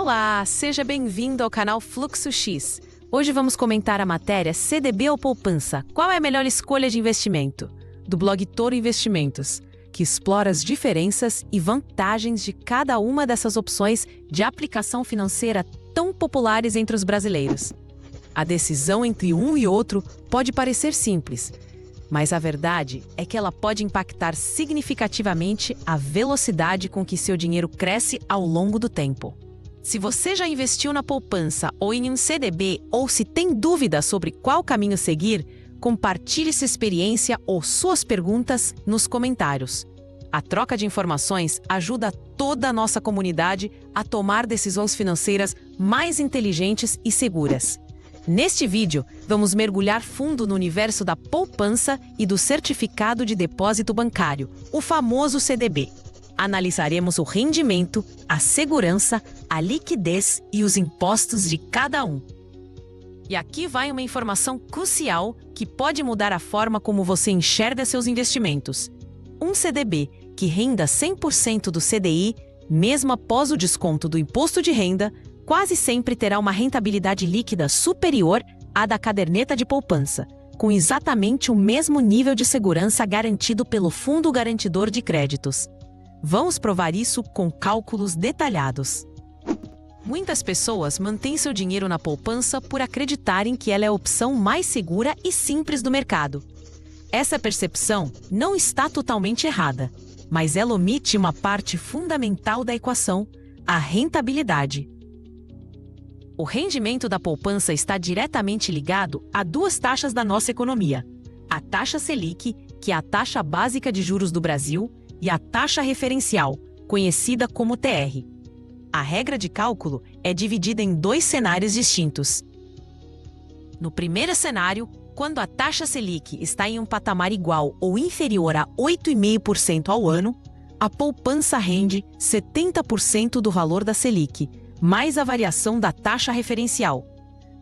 Olá, seja bem-vindo ao canal Fluxo X. Hoje vamos comentar a matéria CDB ou poupança, qual é a melhor escolha de investimento? Do blog Toro Investimentos, que explora as diferenças e vantagens de cada uma dessas opções de aplicação financeira tão populares entre os brasileiros. A decisão entre um e outro pode parecer simples, mas a verdade é que ela pode impactar significativamente a velocidade com que seu dinheiro cresce ao longo do tempo. Se você já investiu na poupança ou em um CDB, ou se tem dúvidas sobre qual caminho seguir, compartilhe sua experiência ou suas perguntas nos comentários. A troca de informações ajuda toda a nossa comunidade a tomar decisões financeiras mais inteligentes e seguras. Neste vídeo, vamos mergulhar fundo no universo da poupança e do certificado de depósito bancário, o famoso CDB. Analisaremos o rendimento, a segurança, a liquidez e os impostos de cada um. E aqui vai uma informação crucial que pode mudar a forma como você enxerga seus investimentos. Um CDB que renda 100% do CDI, mesmo após o desconto do imposto de renda, quase sempre terá uma rentabilidade líquida superior à da caderneta de poupança, com exatamente o mesmo nível de segurança garantido pelo Fundo Garantidor de Créditos. Vamos provar isso com cálculos detalhados. Muitas pessoas mantêm seu dinheiro na poupança por acreditarem que ela é a opção mais segura e simples do mercado. Essa percepção não está totalmente errada, mas ela omite uma parte fundamental da equação, a rentabilidade. O rendimento da poupança está diretamente ligado a duas taxas da nossa economia: a taxa Selic, que é a taxa básica de juros do Brasil, e a taxa referencial, conhecida como TR. A regra de cálculo é dividida em dois cenários distintos. No primeiro cenário, quando a taxa Selic está em um patamar igual ou inferior a 8,5% ao ano, a poupança rende 70% do valor da Selic, mais a variação da taxa referencial.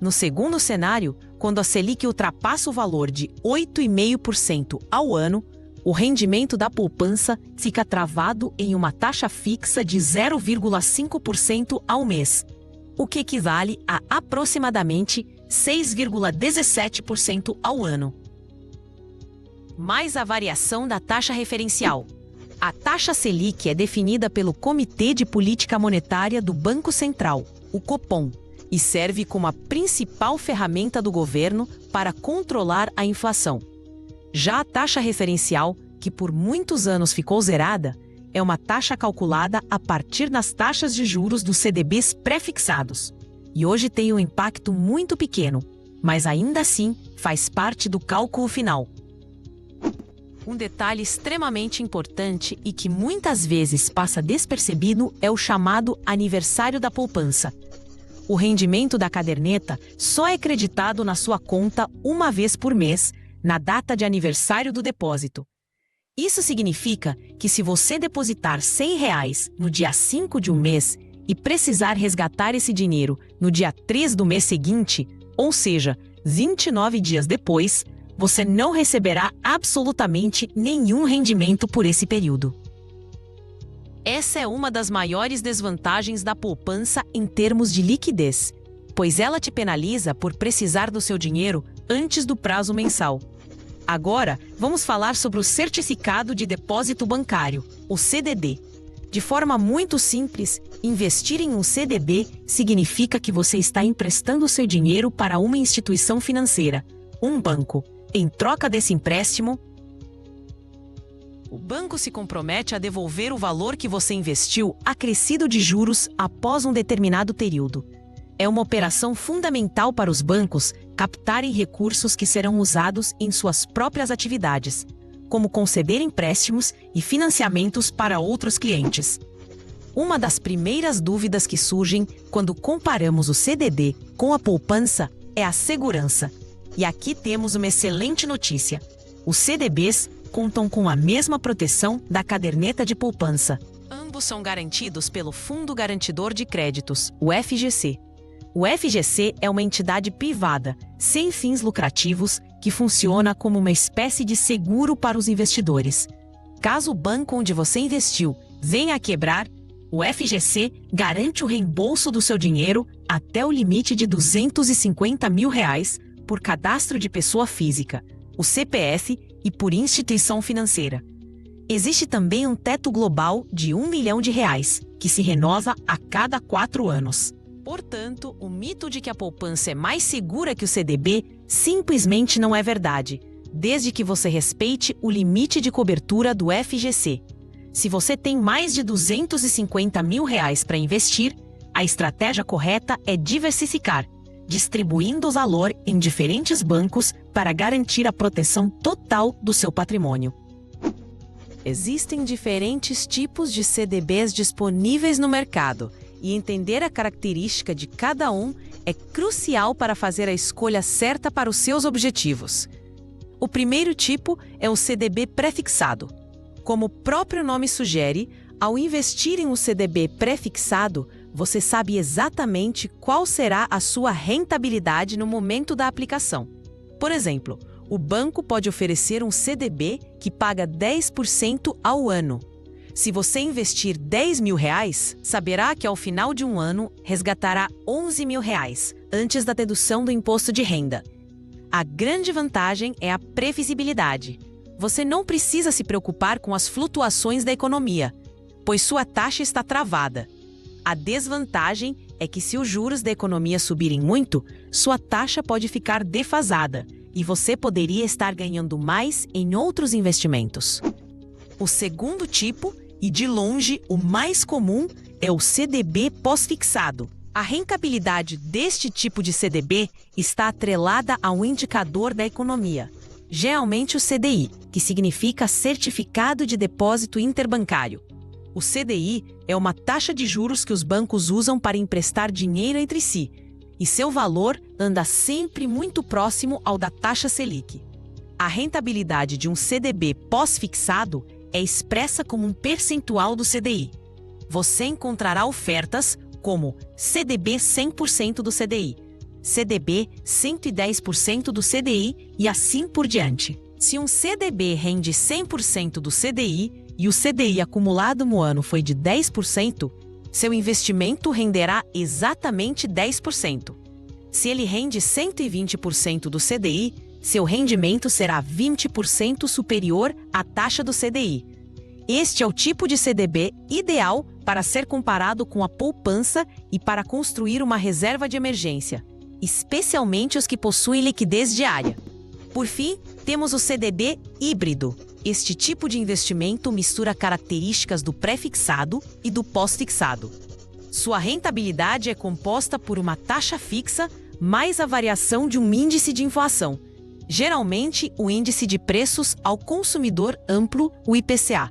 No segundo cenário, quando a Selic ultrapassa o valor de 8,5% ao ano, o rendimento da poupança fica travado em uma taxa fixa de 0,5% ao mês, o que equivale a aproximadamente 6,17% ao ano. Mais a variação da taxa referencial. A taxa Selic é definida pelo Comitê de Política Monetária do Banco Central, o Copom, e serve como a principal ferramenta do governo para controlar a inflação. Já a taxa referencial, que por muitos anos ficou zerada, é uma taxa calculada a partir das taxas de juros dos CDBs pré-fixados. E hoje tem um impacto muito pequeno, mas ainda assim faz parte do cálculo final. Um detalhe extremamente importante e que muitas vezes passa despercebido é o chamado aniversário da poupança. O rendimento da caderneta só é creditado na sua conta uma vez por mês, na data de aniversário do depósito. Isso significa que se você depositar R$100 no dia 5 de um mês e precisar resgatar esse dinheiro no dia 3 do mês seguinte, ou seja, 29 dias depois, você não receberá absolutamente nenhum rendimento por esse período. Essa é uma das maiores desvantagens da poupança em termos de liquidez, pois ela te penaliza por precisar do seu dinheiro antes do prazo mensal. Agora, vamos falar sobre o Certificado de Depósito Bancário, o CDB. De forma muito simples, investir em um CDB significa que você está emprestando seu dinheiro para uma instituição financeira, um banco. Em troca desse empréstimo, o banco se compromete a devolver o valor que você investiu acrescido de juros após um determinado período. É uma operação fundamental para os bancos captarem recursos que serão usados em suas próprias atividades, como conceder empréstimos e financiamentos para outros clientes. Uma das primeiras dúvidas que surgem quando comparamos o CDB com a poupança é a segurança. E aqui temos uma excelente notícia. Os CDBs contam com a mesma proteção da caderneta de poupança. Ambos são garantidos pelo Fundo Garantidor de Créditos, o FGC. O FGC é uma entidade privada, sem fins lucrativos, que funciona como uma espécie de seguro para os investidores. Caso o banco onde você investiu venha a quebrar, O FGC garante o reembolso do seu dinheiro até o limite de R$250 mil por cadastro de pessoa física, o CPF e por instituição financeira. Existe também um teto global de R$1 milhão, que se renova a cada 4 anos. Portanto, o mito de que a poupança é mais segura que o CDB simplesmente não é verdade, desde que você respeite o limite de cobertura do FGC. Se você tem mais de R$250 mil para investir, a estratégia correta é diversificar, distribuindo o valor em diferentes bancos para garantir a proteção total do seu patrimônio. Existem diferentes tipos de CDBs disponíveis no mercado, e entender a característica de cada um é crucial para fazer a escolha certa para os seus objetivos. O primeiro tipo é o CDB pré-fixado. Como o próprio nome sugere, ao investir em um CDB pré-fixado, você sabe exatamente qual será a sua rentabilidade no momento da aplicação. Por exemplo, o banco pode oferecer um CDB que paga 10% ao ano. Se você investir R$10 mil, saberá que ao final de um ano resgatará R$11 mil antes da dedução do imposto de renda. A grande vantagem é a previsibilidade. Você não precisa se preocupar com as flutuações da economia, pois sua taxa está travada. A desvantagem é que se os juros da economia subirem muito, sua taxa pode ficar defasada e você poderia estar ganhando mais em outros investimentos. O segundo tipo, e de longe o mais comum, é o CDB pós-fixado. A rentabilidade deste tipo de CDB está atrelada a um indicador da economia, geralmente o CDI, que significa Certificado de Depósito Interbancário. O CDI é uma taxa de juros que os bancos usam para emprestar dinheiro entre si, e seu valor anda sempre muito próximo ao da taxa Selic. A rentabilidade de um CDB pós-fixado é expressa como um percentual do CDI. Você encontrará ofertas como CDB 100% do CDI, CDB 110% do CDI e assim por diante. Se um CDB rende 100% do CDI e o CDI acumulado no ano foi de 10%, seu investimento renderá exatamente 10%. Se ele rende 120% do CDI, seu rendimento será 20% superior à taxa do CDI. Este é o tipo de CDB ideal para ser comparado com a poupança e para construir uma reserva de emergência, especialmente os que possuem liquidez diária. Por fim, temos o CDB híbrido. Este tipo de investimento mistura características do pré-fixado e do pós-fixado. Sua rentabilidade é composta por uma taxa fixa mais a variação de um índice de inflação, geralmente o índice de preços ao consumidor amplo, o IPCA.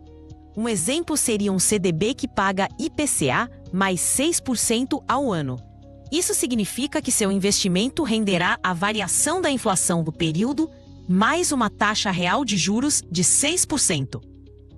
Um exemplo seria um CDB que paga IPCA mais 6% ao ano. Isso significa que seu investimento renderá a variação da inflação do período mais uma taxa real de juros de 6%.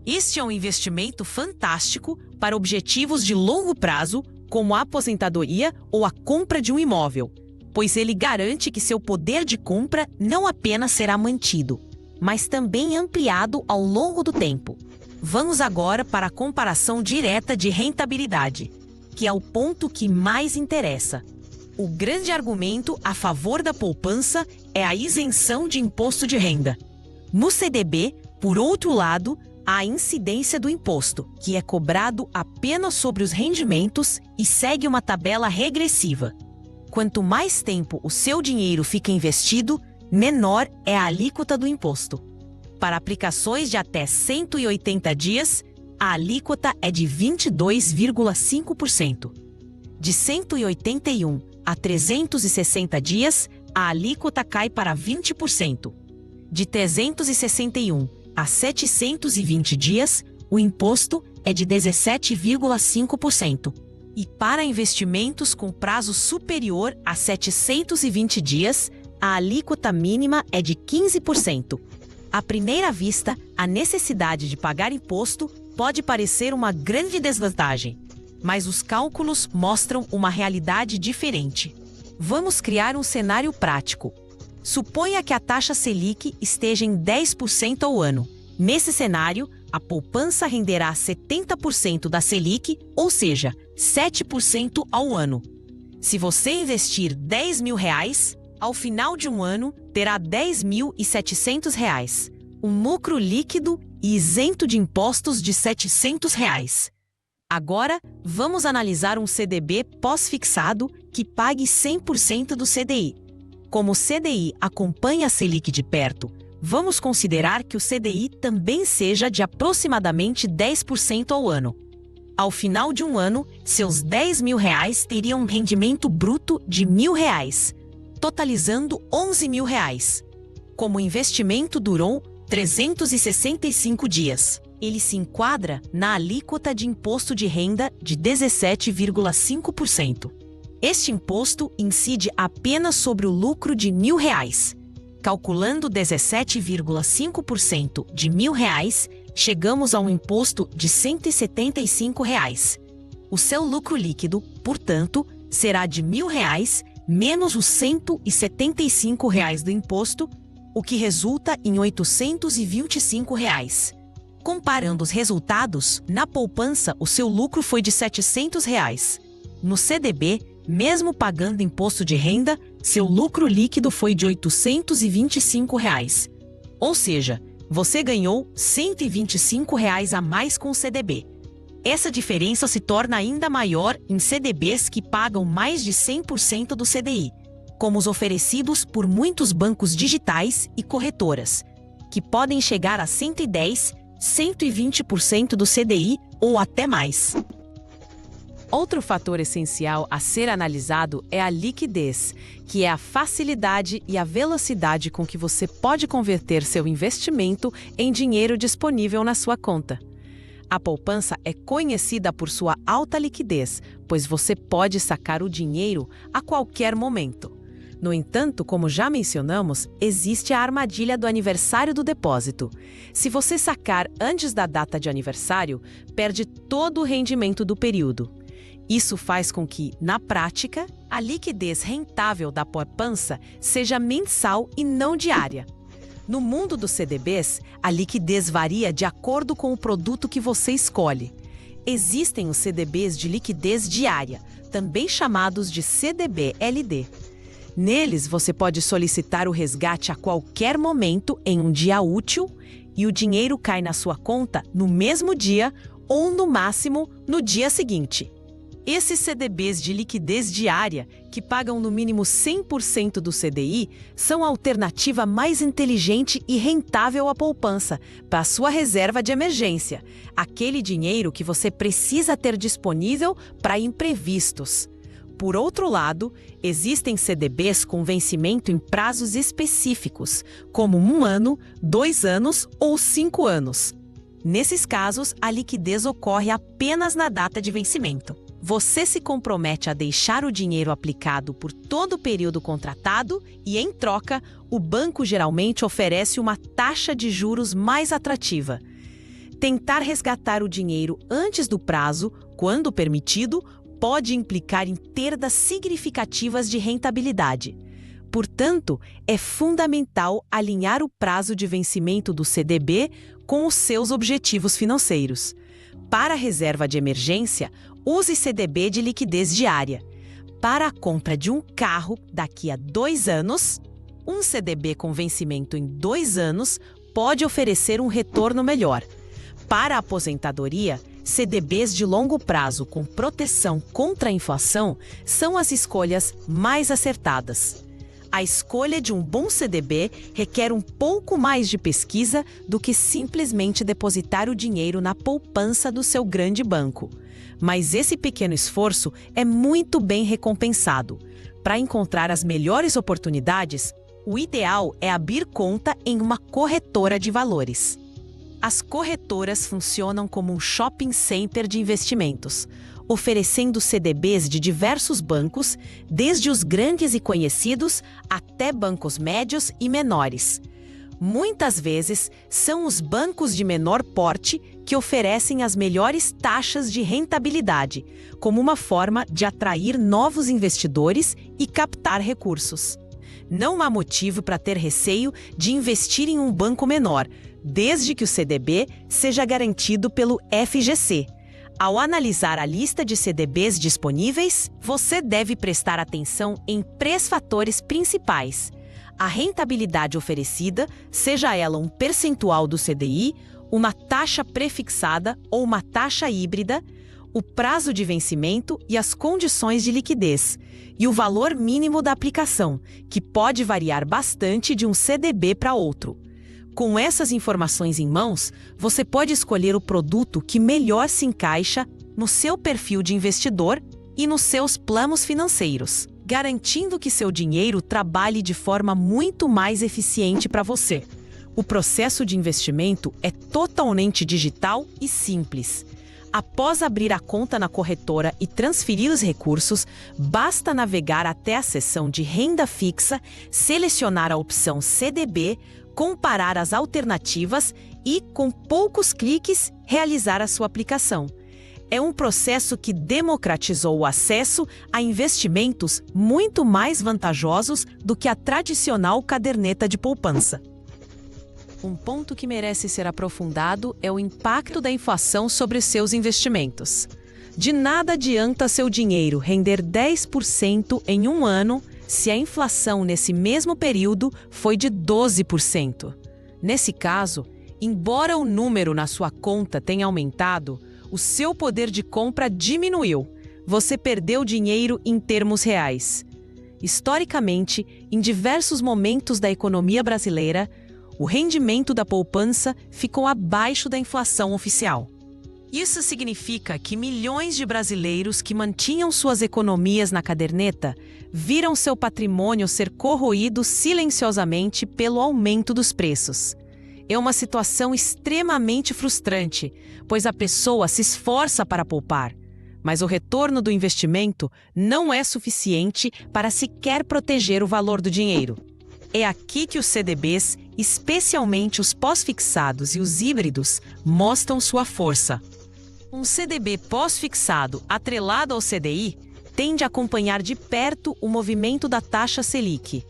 Este é um investimento fantástico para objetivos de longo prazo, como a aposentadoria ou a compra de um imóvel, pois ele garante que seu poder de compra não apenas será mantido, mas também ampliado ao longo do tempo. Vamos agora para a comparação direta de rentabilidade, que é o ponto que mais interessa. O grande argumento a favor da poupança é a isenção de imposto de renda. No CDB, por outro lado, há a incidência do imposto, que é cobrado apenas sobre os rendimentos e segue uma tabela regressiva. Quanto mais tempo o seu dinheiro fica investido, menor é a alíquota do imposto. Para aplicações de até 180 dias, a alíquota é de 22,5%. De 181 a 360 dias, a alíquota cai para 20%. De 361 a 720 dias, o imposto é de 17,5%. E para investimentos com prazo superior a 720 dias, a alíquota mínima é de 15%. À primeira vista, a necessidade de pagar imposto pode parecer uma grande desvantagem, mas os cálculos mostram uma realidade diferente. Vamos criar um cenário prático. Suponha que a taxa Selic esteja em 10% ao ano. Nesse cenário, a poupança renderá 70% da Selic, ou seja, 7% ao ano. Se você investir R$ 10.000, ao final de um ano terá R$ 10.700, um lucro líquido e isento de impostos de R$ 700. Agora, vamos analisar um CDB pós-fixado que pague 100% do CDI. Como o CDI acompanha a Selic de perto, vamos considerar que o CDI também seja de aproximadamente 10% ao ano. Ao final de um ano, seus R$ 10.000 teriam um rendimento bruto de R$ 1.000, totalizando R$ 11.000. Como o investimento durou 365 dias, ele se enquadra na alíquota de imposto de renda de 17,5%. Este imposto incide apenas sobre o lucro de R$ 1.000. Calculando 17,5% de R$ 1.000, chegamos a um imposto de R$ 175. O seu lucro líquido, portanto, será de R$ 1.000 menos os R$ 175 do imposto, o que resulta em R$ 825. Comparando os resultados, na poupança o seu lucro foi de R$ 700. No CDB, mesmo pagando imposto de renda, seu lucro líquido foi de R$ 825. Ou seja, você ganhou R$ 125 a mais com o CDB. Essa diferença se torna ainda maior em CDBs que pagam mais de 100% do CDI, como os oferecidos por muitos bancos digitais e corretoras, que podem chegar a 110%, 120% do CDI ou até mais. Outro fator essencial a ser analisado é a liquidez, que é a facilidade e a velocidade com que você pode converter seu investimento em dinheiro disponível na sua conta. A poupança é conhecida por sua alta liquidez, pois você pode sacar o dinheiro a qualquer momento. No entanto, como já mencionamos, existe a armadilha do aniversário do depósito. Se você sacar antes da data de aniversário, perde todo o rendimento do período. Isso faz com que, na prática, a liquidez rentável da poupança seja mensal e não diária. No mundo dos CDBs, a liquidez varia de acordo com o produto que você escolhe. Existem os CDBs de liquidez diária, também chamados de CDB-LD. Neles, você pode solicitar o resgate a qualquer momento em um dia útil e o dinheiro cai na sua conta no mesmo dia ou, no máximo, no dia seguinte. Esses CDBs de liquidez diária, que pagam no mínimo 100% do CDI, são a alternativa mais inteligente e rentável à poupança para a sua reserva de emergência, aquele dinheiro que você precisa ter disponível para imprevistos. Por outro lado, existem CDBs com vencimento em prazos específicos, como 1 ano, 2 anos ou 5 anos. Nesses casos, a liquidez ocorre apenas na data de vencimento. Você se compromete a deixar o dinheiro aplicado por todo o período contratado e, em troca, o banco geralmente oferece uma taxa de juros mais atrativa. Tentar resgatar o dinheiro antes do prazo, quando permitido, pode implicar em perdas significativas de rentabilidade. Portanto, é fundamental alinhar o prazo de vencimento do CDB com os seus objetivos financeiros. Para a reserva de emergência, use CDB de liquidez diária. Para a compra de um carro daqui a 2 anos, um CDB com vencimento em 2 anos pode oferecer um retorno melhor. Para a aposentadoria, CDBs de longo prazo com proteção contra a inflação são as escolhas mais acertadas. A escolha de um bom CDB requer um pouco mais de pesquisa do que simplesmente depositar o dinheiro na poupança do seu grande banco. Mas esse pequeno esforço é muito bem recompensado. Para encontrar as melhores oportunidades, o ideal é abrir conta em uma corretora de valores. As corretoras funcionam como um shopping center de investimentos, oferecendo CDBs de diversos bancos, desde os grandes e conhecidos até bancos médios e menores. Muitas vezes, são os bancos de menor porte que oferecem as melhores taxas de rentabilidade, como uma forma de atrair novos investidores e captar recursos. Não há motivo para ter receio de investir em um banco menor, desde que o CDB seja garantido pelo FGC. Ao analisar a lista de CDBs disponíveis, você deve prestar atenção em 3 fatores principais: a rentabilidade oferecida, seja ela um percentual do CDI, uma taxa prefixada ou uma taxa híbrida, o prazo de vencimento e as condições de liquidez, e o valor mínimo da aplicação, que pode variar bastante de um CDB para outro. Com essas informações em mãos, você pode escolher o produto que melhor se encaixa no seu perfil de investidor e nos seus planos financeiros, garantindo que seu dinheiro trabalhe de forma muito mais eficiente para você. O processo de investimento é totalmente digital e simples. Após abrir a conta na corretora e transferir os recursos, basta navegar até a seção de renda fixa, selecionar a opção CDB, comparar as alternativas e, com poucos cliques, realizar a sua aplicação. É um processo que democratizou o acesso a investimentos muito mais vantajosos do que a tradicional caderneta de poupança. Um ponto que merece ser aprofundado é o impacto da inflação sobre os seus investimentos. De nada adianta seu dinheiro render 10% em um ano se a inflação nesse mesmo período foi de 12%. Nesse caso, embora o número na sua conta tenha aumentado, o seu poder de compra diminuiu. Você perdeu dinheiro em termos reais. Historicamente, em diversos momentos da economia brasileira, o rendimento da poupança ficou abaixo da inflação oficial. Isso significa que milhões de brasileiros que mantinham suas economias na caderneta viram seu patrimônio ser corroído silenciosamente pelo aumento dos preços. É uma situação extremamente frustrante, pois a pessoa se esforça para poupar, mas o retorno do investimento não é suficiente para sequer proteger o valor do dinheiro. É aqui que os CDBs, especialmente os pós-fixados e os híbridos, mostram sua força. Um CDB pós-fixado atrelado ao CDI tende a acompanhar de perto o movimento da taxa Selic.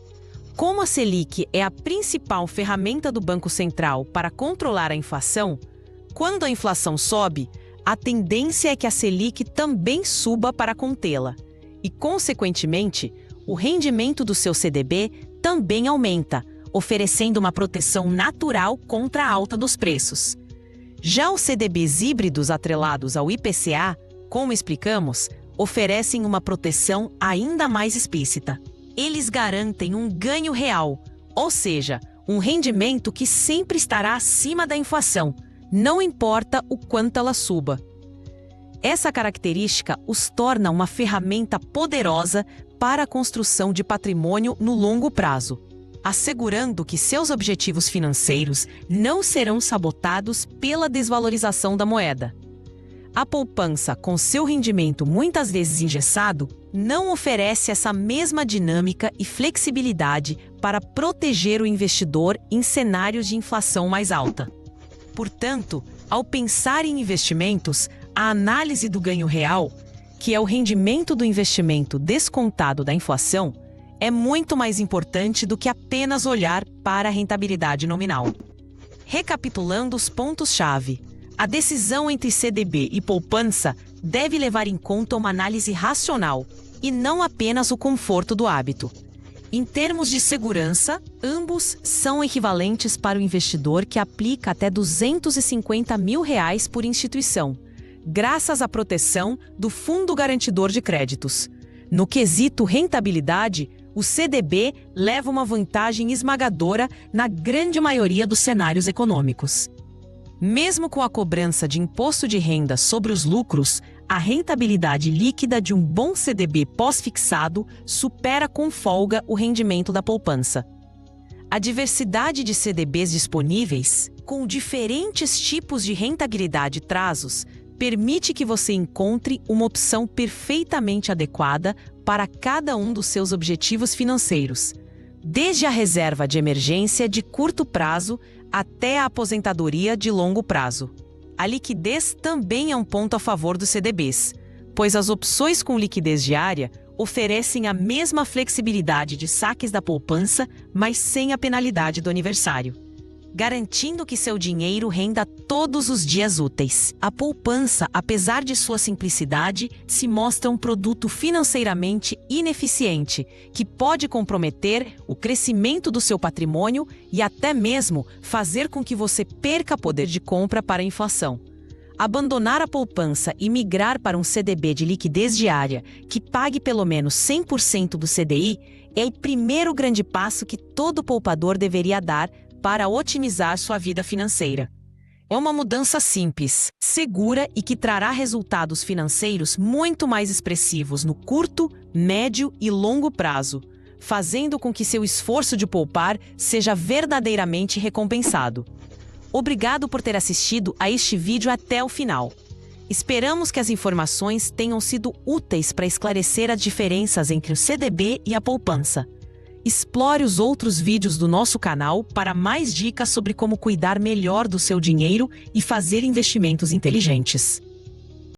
Como a Selic é a principal ferramenta do Banco Central para controlar a inflação, quando a inflação sobe, a tendência é que a Selic também suba para contê-la. E, consequentemente, o rendimento do seu CDB também aumenta, oferecendo uma proteção natural contra a alta dos preços. Já os CDBs híbridos atrelados ao IPCA, como explicamos, oferecem uma proteção ainda mais explícita. Eles garantem um ganho real, ou seja, um rendimento que sempre estará acima da inflação, não importa o quanto ela suba. Essa característica os torna uma ferramenta poderosa para a construção de patrimônio no longo prazo, assegurando que seus objetivos financeiros não serão sabotados pela desvalorização da moeda. A poupança, com seu rendimento muitas vezes engessado, não oferece essa mesma dinâmica e flexibilidade para proteger o investidor em cenários de inflação mais alta. Portanto, ao pensar em investimentos, a análise do ganho real, que é o rendimento do investimento descontado da inflação, é muito mais importante do que apenas olhar para a rentabilidade nominal. Recapitulando os pontos-chave, a decisão entre CDB e poupança deve levar em conta uma análise racional e não apenas o conforto do hábito. Em termos de segurança, ambos são equivalentes para o investidor que aplica até R$250 mil por instituição, graças à proteção do Fundo Garantidor de Créditos. No quesito rentabilidade, o CDB leva uma vantagem esmagadora na grande maioria dos cenários econômicos. Mesmo com a cobrança de imposto de renda sobre os lucros, a rentabilidade líquida de um bom CDB pós-fixado supera com folga o rendimento da poupança. A diversidade de CDBs disponíveis, com diferentes tipos de rentabilidade e prazos, permite que você encontre uma opção perfeitamente adequada para cada um dos seus objetivos financeiros, desde a reserva de emergência de curto prazo até a aposentadoria de longo prazo. A liquidez também é um ponto a favor dos CDBs, pois as opções com liquidez diária oferecem a mesma flexibilidade de saques da poupança, mas sem a penalidade do aniversário. garantindo que seu dinheiro renda todos os dias úteis. A poupança, apesar de sua simplicidade, se mostra um produto financeiramente ineficiente, que pode comprometer o crescimento do seu patrimônio e até mesmo fazer com que você perca poder de compra para a inflação. Abandonar a poupança e migrar para um CDB de liquidez diária, que pague pelo menos 100% do CDI, é o primeiro grande passo que todo poupador deveria dar para otimizar sua vida financeira. É uma mudança simples, segura e que trará resultados financeiros muito mais expressivos no curto, médio e longo prazo, fazendo com que seu esforço de poupar seja verdadeiramente recompensado. Obrigado por ter assistido a este vídeo até o final. Esperamos que as informações tenham sido úteis para esclarecer as diferenças entre o CDB e a poupança. Explore os outros vídeos do nosso canal para mais dicas sobre como cuidar melhor do seu dinheiro e fazer investimentos inteligentes.